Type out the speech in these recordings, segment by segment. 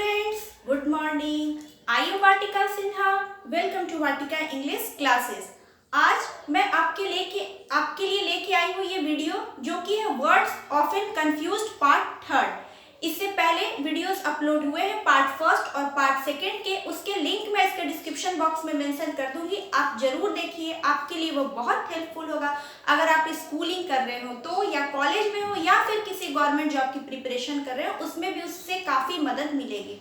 friends, good morning. I am Vatika Sinha. Welcome to Vatika English classes. आज मैं आपके लिए लेके आई हूँ ये वीडियो जो कि है words often confused part 3rd। इससे पहले वीडियोस अपलोड हुए हैं पार्ट 1st और पार्ट 2nd के, उसके लिंक मैं इसके डिस्क्रिप्शन बॉक्स में मेंशन कर दूंगी। आप जरूर देखिए, आपके लिए वो बहुत हेल्पफुल होगा। अगर आप स्कूलिंग कर रहे हो तो, या कॉलेज में हो, या फिर किसी गवर्नमेंट जॉब की प्रिपरेशन कर रहे हो, उसमें भी उससे काफ़ी मदद मिलेगी।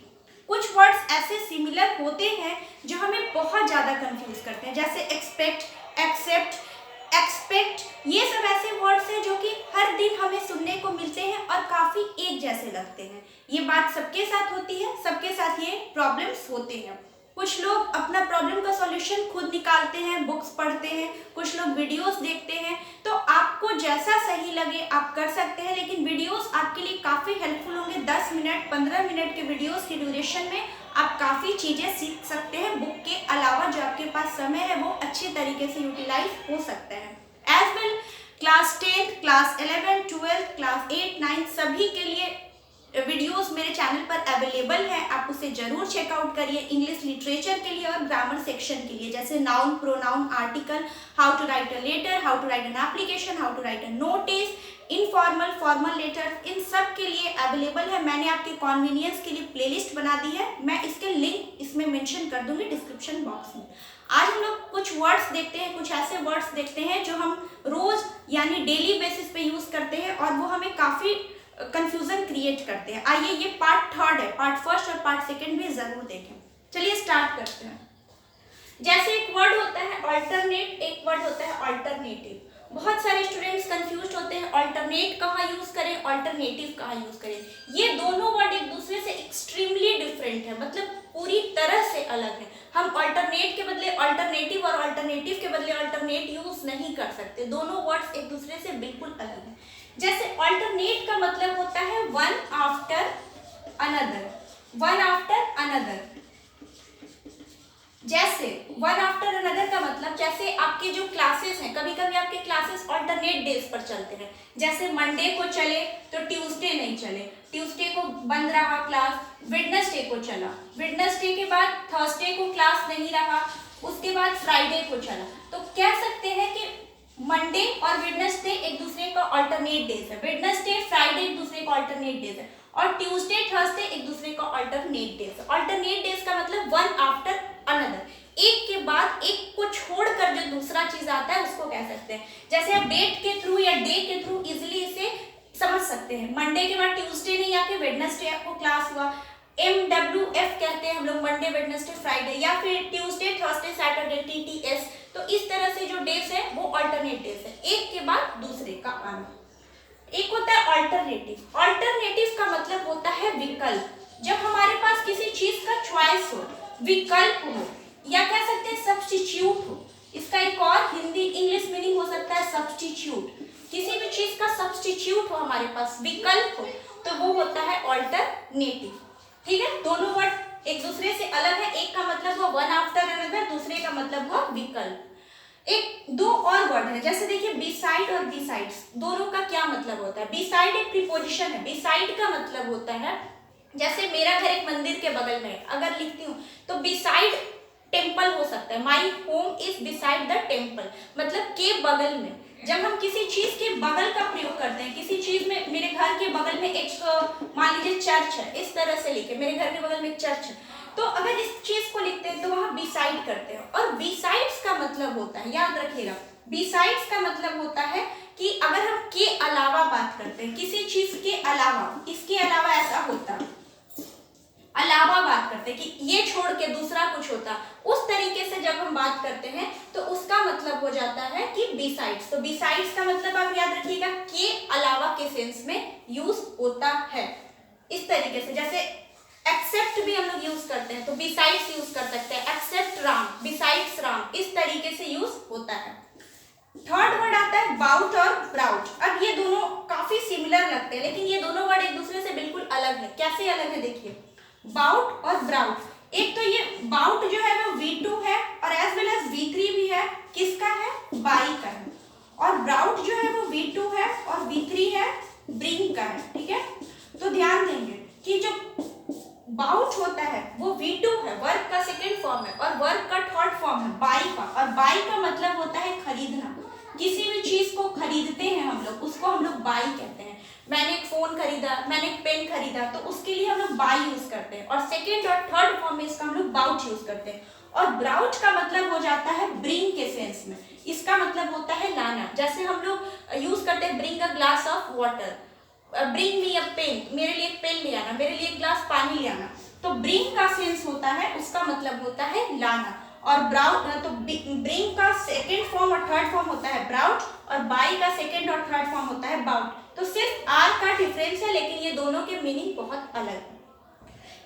कुछ वर्ड्स ऐसे सिमिलर होते हैं जो हमें बहुत ज़्यादा कंफ्यूज करते हैं, जैसे एक्सपेक्ट, एक्सेप्ट, एक्सपेक्ट। ये सब ऐसे वर्ड्स हैं जो कि हर दिन हमें सुनने को मिलते हैं और काफ़ी एक जैसे लगते हैं। ये बात सबके साथ होती है, सबके साथ ये प्रॉब्लम्स होते हैं। कुछ लोग अपना प्रॉब्लम का सॉल्यूशन खुद निकालते हैं, बुक्स पढ़ते हैं, कुछ लोग वीडियोस देखते हैं। तो आपको जैसा सही लगे आप कर सकते हैं, लेकिन वीडियोस आपके लिए काफ़ी हेल्पफुल होंगे। 10 मिनट 15 मिनट के वीडियोस की ड्यूरेशन में आप काफ़ी चीज़ें सीख सकते हैं। बुक के अलावा जो आपके पास समय है वो अच्छे तरीके से यूटिलाइज हो सकता है। As well class 10, class 11, 12, class 8, 9 सभी के लिए वीडियोस मेरे चैनल पर अवेलेबल है। आप उसे जरूर चेकआउट करिए। इंग्लिश लिटरेचर के लिए और ग्रामर सेक्शन के लिए, जैसे noun, pronoun, article, how to write a letter, how to write an application, how to write a notice, informal, formal letter, इन सब के लिए अवेलेबल है। मैंने आपके कॉन्वीनियंस के लिए प्लेलिस्ट बना दी है, मैं इसके लिंक इसमें मेंशन कर दूंगी डिस्क्रिप्शन बॉक्स में। आज हम लोग कुछ वर्ड्स देखते हैं, कुछ ऐसे वर्ड्स देखते हैं जो हम रोज यानी डेली बेसिस पे यूज करते हैं और वो हमें काफी कंफ्यूजन क्रिएट करते हैं। आइए, ये पार्ट 3rd है, पार्ट 1st और पार्ट 2nd भी जरूर देखें। चलिए स्टार्ट करते हैं। जैसे एक वर्ड होता है अल्टरनेट, एक वर्ड होता है अल्टरनेटिव। बहुत सारे स्टूडेंट्स कंफ्यूज्ड होते हैं, अल्टरनेट कहाँ यूज करें, अल्टरनेटिव कहाँ यूज करें। ये दोनों वर्ड एक दूसरे से एक्सट्रीमली डिफरेंट है, मतलब पूरी तरह से अलग है। हम अल्टरनेट के बदले अल्टरनेटिव और अल्टरनेटिव के बदले अल्टरनेट यूज नहीं कर सकते। दोनों वर्ड्स एक दूसरे से बिल्कुल अलग है। जैसे अल्टरनेट का मतलब होता है one after another, one after another. जैसे वन आफ्टर अनदर का मतलब, जैसे आपके जो क्लासेस हैं, कभी कभी आपके क्लासेस अल्टरनेट डेज पर चलते हैं। जैसे मंडे को चले तो ट्यूसडे नहीं चले, ट्यूसडे को बंद रहा क्लास, वेडनेसडे को चला, वेडनेसडे के बाद थर्सडे को क्लास नहीं रहा, उसके बाद फ्राइडे को चला। तो कह सकते हैं कि मंडे और वेडनेसडे एक दूसरे का अल्टरनेट डेज है, वेडनेसडे फ्राइडे एक दूसरे का अल्टरनेट डेज है, और ट्यूसडे थर्सडे एक दूसरे का अल्टरनेट डेज है। अल्टरनेट डेज का मतलब वन आफ्टर अनदर, एक के बाद एक को छोड़कर जो दूसरा चीज आता है उसको कह सकते हैं। जैसे आप डेट के थ्रू या डे के थ्रू इजिली इसे समझ सकते हैं। मंडे के बाद ट्यूसडे नहीं आके वेडनेसडे आपको क्लास हुआ, MWF कहते हैं हम लोग, मंडे वेडनेसडे फ्राइडे, या फिर ट्यूसडे थर्सडे सैटरडे TTS। तो इस तरह से जो डेज है वो अल्टरनेट डेज है, एक के बाद दूसरे का आना। एक होता है अल्टरनेटिव। अल्टरनेटिव का मतलब होता है विकल्प। जब हमारे पास किसी चीज का चॉइस हो, विकल्प हो, या कह सकते हैं सब्स्टिट्यूट हो। इसका एक और हिंदी इंग्लिश मीनिंग हो सकता है सब्स्टिट्यूट। किसी भी चीज का सब्स्टिट्यूट हो, हमारे पास विकल्प हो, तो वो होता है अल्टरनेटिव। ठीक है, दोनों वर्ड एक दूसरे से अलग है। एक का मतलब हुआ वन आफ्टर अनदर, दूसरे का मतलब हुआ विकल्प। एक दो और वर्ड है, जैसे देखिए बिसाइड और बिसाइड्स, दोनों का क्या मतलब होता है। बिसाइड एक प्रीपोजिशन है। बिसाइड का मतलब होता है, जैसे मेरा घर एक मंदिर के बगल में है, अगर लिखती हूँ तो बिसाइड टेम्पल हो सकता है, my home is beside the temple, मतलब के बगल में। जब हम किसी चीज के बगल का प्रयोग करते हैं, किसी चीज में, मेरे घर के बगल में एक मान लीजिए चर्च है, इस तरह से लिखे, मेरे घर के बगल में एक चर्च है, तो अगर इस चीज को लिखते हैं तो वहां बिसाइड करते हैं। और बिसाइड्स का मतलब होता है, याद रखिएगा, बिसाइड्स का मतलब होता है कि अगर हम के अलावा बात करते हैं, किसी चीज के अलावा, इसके अलावा ऐसा होता, अलावा बात करते हैं कि ये छोड़ के दूसरा कुछ होता, उस तरीके से जब हम बात करते हैं तो उसका मतलब हो जाता है कि बिसाइड्स। तो बिसाइड्स का मतलब आप याद रखिएगा के अलावा के सेंस में यूज होता है। इस तरीके से, जैसे एक्सेप्ट भी हम लोग यूज करते हैं तो बिसाइड्स यूज कर सकते हैं, एक्सेप्ट राम, बिसाइड्स राम, इस तरीके से यूज होता है। थर्ड वर्ड आता है बाउट और ब्राउट। अब ये दोनों काफी सिमिलर लगते हैं, लेकिन ये दोनों वर्ड एक दूसरे से बिल्कुल अलग है। कैसे अलग है देखिए, बाउट और ब्राउट। एक तो ये बाउट जो है वो V2 है और एज वेल एज V3 भी है, किसका है, बाई का है। और ब्राउट जो है वो V2 है और V3 है, ब्रिंग का है। ठीक है, तो ध्यान देंगे कि जो बाउट और बाई का मतलब होता है खरीदना। किसी भी चीज को खरीदते हैं हम लोग, उसको हम लोग बाई कहते हैं। मैंने एक फोन खरीदा, मैंने एक पेन खरीदा, तो उसके लिए हम लोग बाई यूज करते हैं। और सेकेंड और थर्ड फॉर्म में इसका हम लोग बाउट यूज करते हैं। और ब्राउट का मतलब हो जाता है ब्रिंग के सेंस में। इसका मतलब होता है लाना। जैसे हम लोग यूज करते हैं bring a glass of water, bring me a pen, मेरे लिए एक पेन ले आना, मेरे लिए एक ग्लास पानी ले आना। तो ब्रिंग का सेंस होता है, उसका मतलब होता है लाना। और ब्राउट, तो ब्रिंग का सेकेंड फॉर्म और थर्ड फॉर्म होता है ब्राउट, और बाई का सेकेंड और थर्ड फॉर्म होता है बाउट। तो सिर्फ आर का डिफरेंस है, लेकिन ये दोनों के मीनिंग बहुत अलग है।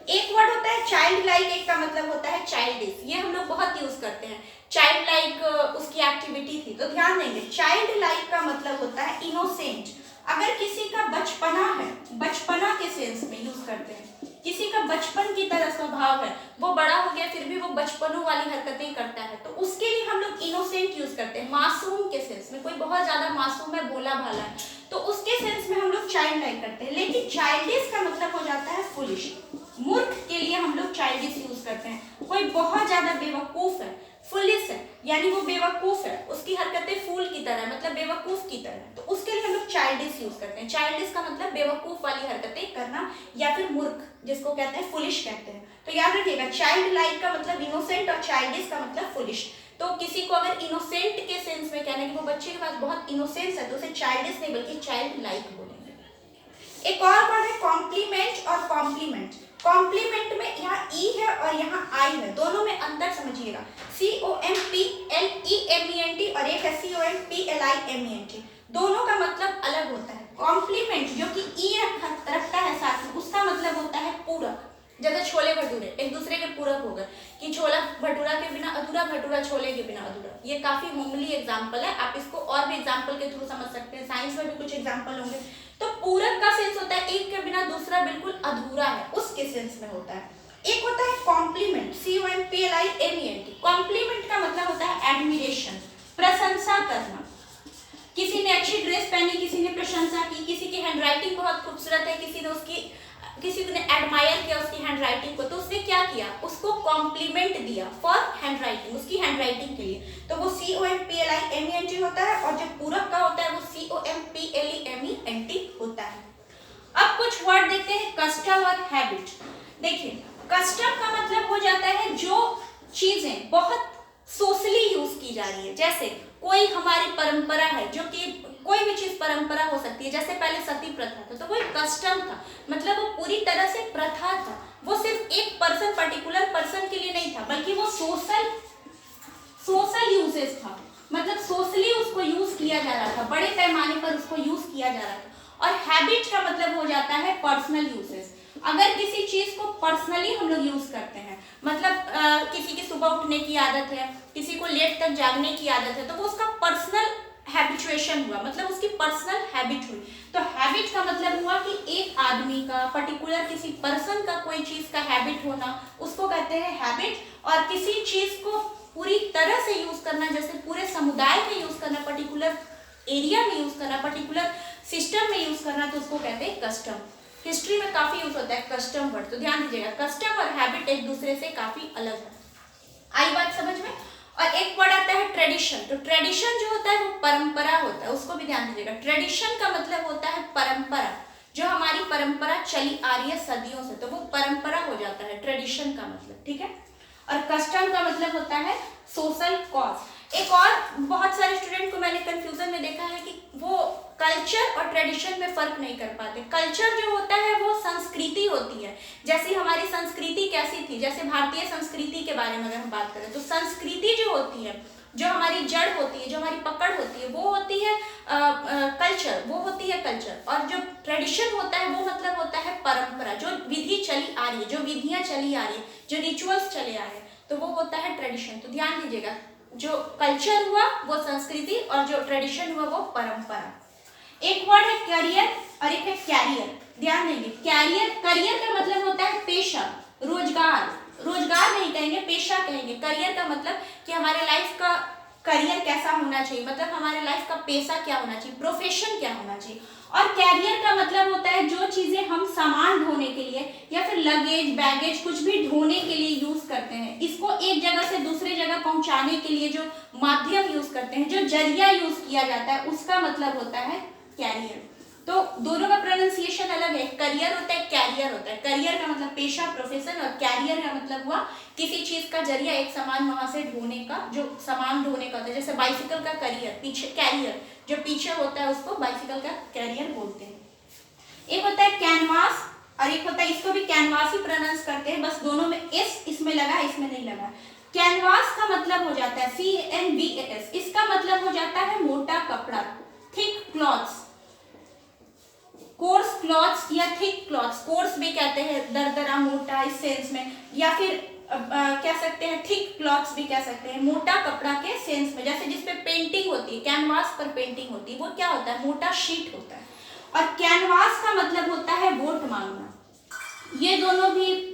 एक वर्ड होता है चाइल्ड लाइक, एक का मतलब होता है चाइल्डिश। ये हम लोग बहुत यूज करते हैं। चाइल्ड लाइक उसकी एक्टिविटी थी, तो ध्यान देंगे। चाइल्ड लाइक का मतलब होता है इनोसेंट। अगर किसी का बचपना है, बचपना के सेंस में यूज करते हैं। किसी का बचपन की तरह स्वभाव है, वो बड़ा हो गया फिर भी वो बचपनों वाली हरकतें करता है, तो उसके लिए हम लोग इनोसेंट यूज करते हैं। मासूम के सेंस में, कोई बहुत ज्यादा मासूम है, भोला भाला है, तो उसके सेंस में हम लोग चाइल्ड लाइक करते हैं। लेकिन चाइल्डिश का मतलब हो जाता है फुलिश। मूर्ख के लिए हम लोग चाइल्डिश यूज करते हैं। कोई बहुत ज्यादा बेवकूफ है, फुलिश है, यानी वो बेवकूफ है, उसकी हरकतें फूल की तरह, मतलब बेवकूफ की तरह, तो उसके लिए हम लोग चाइल्डिश यूज करते हैं। चाइल्डिश का मतलब बेवकूफ वाली हरकतें करना, या फिर मूर्ख जिसको कहते हैं फुलिश कहते हैं। तो याद रखिएगा, चाइल्ड लाइक का मतलब इनोसेंट और चाइल्डिश का मतलब फुलिश। तो किसी को अगर इनोसेंट के सेंस में कहना है कि वो बच्चे के पास बहुत इनोसेंस है, तो उसे चाइल्डिश नहीं बल्कि चाइल्ड लाइक बोलेंगे। एक और वर्ड है कॉम्प्लीमेंट और कॉम्प्लीमेंट। कॉम्प्लीमेंट में यहाँ ई है और यहाँ आई है, दोनों में अंतर समझिएगा। COMPLEMENT और एक है COMPLIMENT, दोनों का मतलब अलग होता है। कॉम्प्लीमेंट जो कि ई रखता है साथ में, उसका मतलब होता है पूरक। जैसे छोले भटूरे एक दूसरे के पूरक हो गए, कि छोला भटूरा के बिना अधूरा, भटूरा छोले के बिना अधूरा। ये काफी होमली एग्जाम्पल है, आप इसको और भी एग्जाम्पल के थ्रू समझ सकते हैं। साइंस में भी कुछ एग्जाम्पल होंगे। तो पूरक का सेंस होता है एक के बिना दूसरा बिल्कुल अधूरा है, उसके सेंस में होता है। एक होता है कॉम्प्लीमेंट, COMPLIMENT। कॉम्प्लीमेंट का मतलब होता है एडमिरेशन, प्रशंसा करना। किसी ने अच्छी ड्रेस पहनी, किसी ने प्रशंसा की, किसी की हैंडराइटिंग बहुत खूबसूरत है, किसी ने एडमायर किया उसकी हैंडराइटिंग को, तो उसने क्या किया, उसको कॉम्प्लीमेंट दिया फॉर हैंडराइटिंग, उसकी हैंडराइटिंग के लिए। तो वो COMPLIMENT होता है, और जो पूरक का होता है वो COMPLEMENT होता है। अब कुछ वर्ड देखते हैं, कस्टम और हैबिट। देखिए, कस्टम का मतलब हो जाता है जो चीजें बहुत सोशली यूज की जा रही है। जैसे कोई हमारी परंपरा है, जो कि कोई भी चीज परंपरा हो सकती है। जैसे पहले सती प्रथा था, तो वो एक कस्टम था, मतलब वो पूरी तरह से प्रथा था। वो सिर्फ एक पर्सन, पर्टिकुलर पर्सन के लिए नहीं था, बल्कि वो सोशल यूजेस था, मतलब सोशली उसको यूज किया जा रहा था, बड़े पैमाने पर उसको यूज किया जा रहा था। और हैबिट का मतलब हो जाता है पर्सनल यूजेस। अगर किसी चीज को पर्सनली हम लोग यूज करते हैं, मतलब किसी की सुबह उठने की आदत है, किसी को लेट तक जागने की आदत है, तो वो उसका पर्सनल हैबिचुएशन हुआ, मतलब उसकी पर्सनल हैबिट हुई। तो हैबिट का मतलब हुआ कि एक आदमी का, पर्टिकुलर किसी पर्सन का कोई चीज का हैबिट होना, उसको कहते हैं हैबिट। और किसी चीज को पूरी तरह से यूज करना, जैसे पूरे समुदाय में यूज करना, पर्टिकुलर एरिया में यूज करना, पर्टिकुलर सिस्टम में यूज करना, तो उसको कहते हैं कस्टम। हिस्ट्री में काफी यूज होता है कस्टम वर्ड, तो ध्यान दीजिएगा, कस्टम और हैबिट एक दूसरे से काफी अलग है। आई बात समझ में। और एक वर्ड आता है ट्रेडिशन। तो ट्रेडिशन जो होता है वो परंपरा होता है, उसको भी ध्यान दीजिएगा। ट्रेडिशन का मतलब होता है परंपरा, जो हमारी परंपरा चली आ रही है सदियों से, तो वो परंपरा हो जाता है ट्रेडिशन का मतलब, ठीक है। और कस्टम का मतलब होता है सोशल कॉज। एक और बहुत सारे स्टूडेंट को मैंने कंफ्यूजन में देखा है कि वो कल्चर और ट्रेडिशन में फर्क नहीं कर पाते। कल्चर जो होता है वो संस्कृति होती है, जैसे हमारी संस्कृति कैसी थी, जैसे भारतीय संस्कृति के बारे में अगर हम बात करें, तो संस्कृति जो होती है, जो हमारी जड़ होती है, जो हमारी पकड़ होती है, वो होती है कल्चर, वो होती है कल्चर। और जो ट्रेडिशन होता है वो मतलब होता है परंपरा, जो विधि चली आ रही है, जो विधियां चली आ रही है, जो रिचुअल्स चले आ रहे हैं, तो वो होता है ट्रेडिशन। तो ध्यान दीजिएगा, जो कल्चर हुआ वो संस्कृति, और जो ट्रेडिशन हुआ वो परंपरा। एक वर्ड है करियर और एक है कैरियर। ध्यान देंगे, करियर का मतलब होता है पेशा, रोजगार। रोजगार नहीं कहेंगे, पेशा कहेंगे। करियर का मतलब कि हमारे लाइफ का करियर कैसा होना चाहिए, मतलब हमारे लाइफ का पेशा क्या होना चाहिए, प्रोफेशन क्या होना चाहिए। और कैरियर का मतलब होता है जो चीजें हम सामान ढोने के लिए या फिर लगेज बैगेज कुछ भी ढोने के लिए यूज करते हैं, इसको एक जगह से दूसरे जगह पहुंचाने के लिए जो माध्यम यूज करते हैं, जो जरिया यूज किया जाता है, उसका मतलब होता है कैरियर। तो दोनों का प्रोनाउंसिएशन अलग है, करियर होता है, कैरियर होता है। करियर का मतलब पेशा प्रोफेशन, और कैरियर का मतलब हुआ किसी चीज का जरिया एक सामान वहां से ढोने का, जो सामान ढोने का होता है। जैसे बाइसिकल का करियर, पीछे कैरियर जो पीछे होता है उसको बाइसिकल का कैरियर बोलते हैं। एक होता है कैनवास और एक होता है, इसको भी कैनवास ही प्रोनाउंस करते हैं, बस दोनों में एस इसमें लगा इसमें नहीं लगा। कैनवास का मतलब हो जाता है CANVAS, इसका मतलब हो जाता है मोटा कपड़ा, थिक क्लॉथ्स, कोर्स क्लॉथ्स या थिक क्लॉथ्स। कोर्स भी कहते हैं दरदरा मोटा इस सेंस में, या फिर कह सकते हैं थिक क्लॉथ्स भी कह सकते हैं, मोटा कपड़ा के सेंस में। जैसे जिसपे पेंटिंग होती है, कैनवास पर पेंटिंग होती है, वो क्या होता है, मोटा शीट होता है। और कैनवास का मतलब होता है वोट मांगना। ये दोनों भी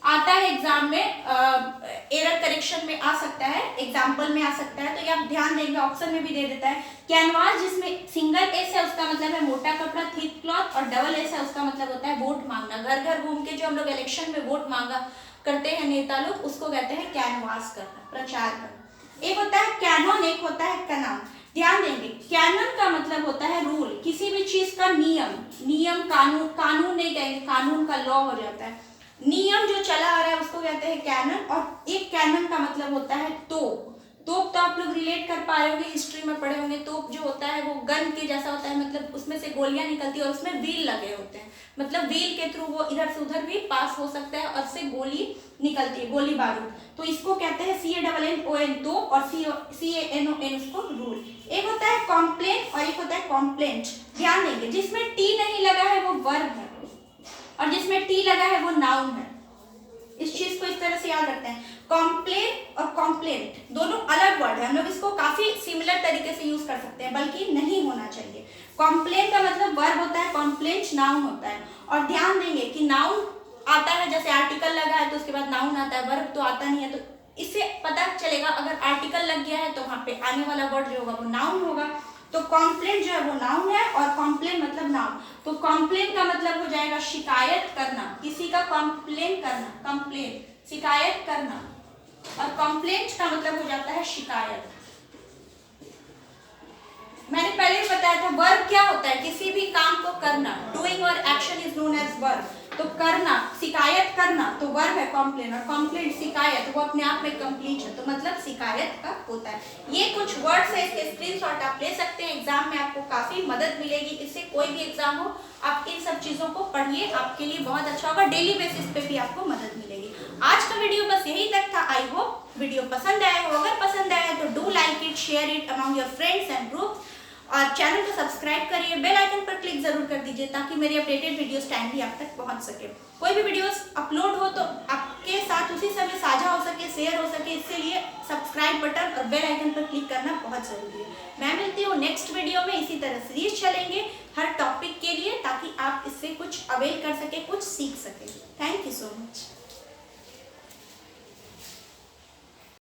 आता है एग्जाम में, एरर करेक्शन में आ सकता है, एग्जाम्पल में आ सकता है, तो ये आप ध्यान देंगे, ऑप्शन में भी दे देता है। कैनवास जिसमें सिंगल एस है उसका मतलब है मोटा कपड़ा थिक क्लॉथ, और डबल एस है उसका मतलब होता है वोट मांगना। घर घर घूम के जो हम लोग इलेक्शन में वोट मांगा करते हैं नेता लोग, उसको कहते हैं कैनवास करना, प्रचार करना। एक होता है कैनन, एक होता है कनान। ध्यान देंगे, कैनन का मतलब होता है रूल, किसी भी चीज का नियम, नियम कानून, कानून नहीं कहेंगे, कानून का लॉ हो जाता है, नियम जो चला आ रहा है उसको कहते हैं कैनन। और एक कैनन का मतलब होता है तोप। तोप तो आप लोग रिलेट कर पा रहे होंगे, हिस्ट्री में पढ़े होंगे। तोप जो होता है वो गन के जैसा होता है, मतलब उसमें से गोलियां निकलती है और उसमें व्हील लगे होते हैं, मतलब व्हील के थ्रू वो इधर से उधर भी पास हो सकता है और से गोली निकलती है, गोली बारूद। तो इसको कहते हैं CANNON तोप, और CANON उसको रूल। एक होता है कॉम्प्लेन और एक होता है कॉम्प्लेंट। ध्यान देंगे, जिसमें टी नहीं लगा है वो वर्ब है, और जिसमें टी लगा है वो नाउन है। इस चीज को इस तरह से याद रखते हैं, कॉम्प्लेन और कॉम्प्लेंट दोनों अलग वर्ड है, हम लोग इसको काफी सिमिलर तरीके से यूज कर सकते हैं, बल्कि नहीं होना चाहिए। कॉम्प्लेन का मतलब वर्ब होता है, कॉम्प्लेंट नाउन होता है। और ध्यान देंगे कि नाउन आता है, जैसे आर्टिकल लगा है तो उसके बाद नाउन आता है, वर्ब तो आता नहीं है, तो इससे पता चलेगा अगर आर्टिकल लग गया है तो वहां पे आने वाला वर्ड जो होगा वो नाउन होगा। तो कॉम्प्लेन जो है वो नाउन है, और कॉम्प्लेन मतलब नाउन। तो कॉम्प्लेन का मतलब हो जाएगा शिकायत करना, किसी का कॉम्प्लेन करना, कंप्लेन शिकायत करना, और कॉम्प्लेंट का मतलब हो जाता है शिकायत। मैंने पहले ही बताया था वर्ब क्या होता है, किसी भी काम को करना, डूइंग और action is known as verb. तो करना, शिकायत करना तो वर्ब है कॉम्प्लेन, और कॉम्प्लेन शिकायत वो अपने आप में कंप्लीट है, तो मतलब शिकायत का होता है। ये कुछ वर्ड्स है, इसके स्क्रीनशॉट आप ले सकते हैं, एग्जाम में आपको काफी मदद मिलेगी। इससे कोई भी एग्जाम हो आप इन सब चीजों को पढ़िए, आपके लिए बहुत अच्छा होगा, डेली बेसिस पे भी आपको मदद मिलेगी। आज का वीडियो बस यही तक था। आई होप वीडियो पसंद आया हो, अगर पसंद आया तो do like it, share it among your friends and group, और चैनल को सब्सक्राइब करिए, बेल आइकन पर क्लिक जरूर कर दीजिए ताकि मेरी अपडेटेड वीडियोस टाइम भी आप तक पहुंच सके। कोई भी वीडियोस अपलोड हो तो आपके साथ उसी समय साझा हो सके, शेयर हो सके, इसके लिए सब्सक्राइब बटन और बेल आइकन पर क्लिक करना बहुत जरूरी है। मैं मिलती हूँ नेक्स्ट वीडियो में, इसी तरह सीरीज चलेंगे हर टॉपिक के लिए, ताकि आप इससे कुछ अवेल कर सके, कुछ सीख सके।